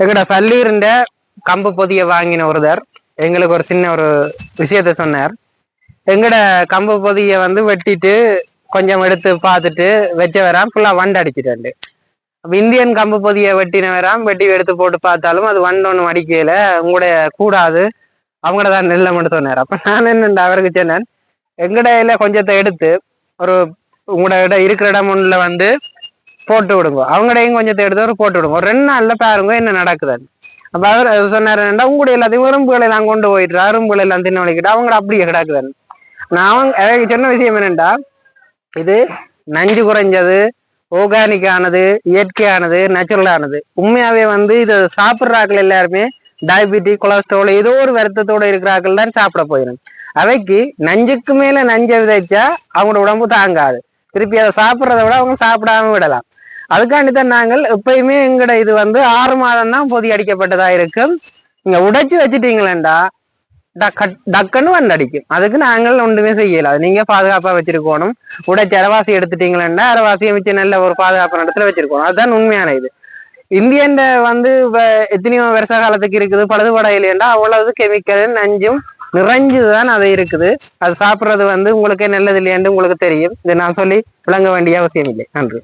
எங்கட பல்லீருண்ட கம்பு பொதிய வாங்கின ஒருத்தர் எங்களுக்கு ஒரு சின்ன ஒரு விஷயத்த சொன்னார். எங்கட கம்பு பொதிய வந்து வெட்டிட்டு கொஞ்சம் எடுத்து பார்த்துட்டு வச்ச வராம் ஃபுல்லா வண்டு அடிச்சுட்டு. அப்ப இந்தியன் கம்பு பொதிய வெட்டின வராம் வெட்டி எடுத்து போட்டு பார்த்தாலும் அது வண்டு ஒன்றும் அடிக்கையில உங்களுடைய கூடாது அவங்கள தான் நெல்லை மட்டும் சொன்னார். அப்ப நான் என்ன அவருக்கு சொன்னேன், எங்கடையில கொஞ்சத்தை எடுத்து ஒரு உங்களோட இடம் இருக்கிற இடம் ஒண்ணுல வந்து போட்டு விடுங்க, அவங்கடையும் கொஞ்சத்தை எடுத்து ஒரு போட்டு விடுங்க, ஒரு 2 நாள்ல பாருங்க என்ன நடக்குதுன்னு. அப்ப அவர் சொன்னாரு, உங்களுடைய எல்லாத்தையும் எறும்புகளை எல்லாம் கொண்டு போயிட்டு எறும்புகளை எல்லாம் தின்ன வலிக்கிட்டு அவங்க அப்படியே கிடக்குதுன்னு. நான் எனக்கு சொன்ன விஷயம் என்னண்டா, இது நஞ்சு குறைஞ்சது, ஆர்கானிக் ஆனது, இயற்கையானது, நேச்சுரலானது. உண்மையாவே வந்து இது சாப்பிட்றாக்கள் எல்லாருமே டயபிட்டிக், கொலஸ்ட்ரால் ஏதோ ஒரு வருத்தத்தோட இருக்கிறார்கள் தான் சாப்பிட போயிடும். அவைக்கு நஞ்சுக்கு மேல நஞ்சை விதைச்சா அவங்களோட உடம்பு தாங்காது. திருப்பி அதை சாப்பிட்றத விட அவங்க சாப்பிடாம விடலாம். அதுக்காண்டித்தான் நாங்கள் எப்பயுமே எங்கட இது வந்து 6 மாதம் தான் பொதி அடிக்கப்பட்டதா இருக்கும். நீங்க உடைச்சு வச்சுட்டீங்களேண்டா டக்குன்னு வந்து அடிக்கும். அதுக்கு நாங்கள் ஒன்றுமே செய்யல. அது நீங்க பாதுகாப்பா வச்சிருக்கணும். உடைச்சு அரைவாசி எடுத்துட்டீங்களேண்டா அரைவாசியை வச்சு நல்ல ஒரு பாதுகாப்பான இடத்துல வச்சிருக்கணும். அதுதான் உண்மையான இது. இந்தியன் வந்து எத்தனையோ வருஷ காலத்துக்கு இருக்குது, பழுதுபடையிலேண்டா அவ்வளவு கெமிக்கல் நஞ்சும் நிறைஞ்சுதான் அது இருக்குது. அது சாப்பிட்றது வந்து உங்களுக்கு நல்லது இல்லையான்னு உங்களுக்கு தெரியும். இதை நான் சொல்லி விளங்க வேண்டிய அவசியம் இல்லை. நன்றி.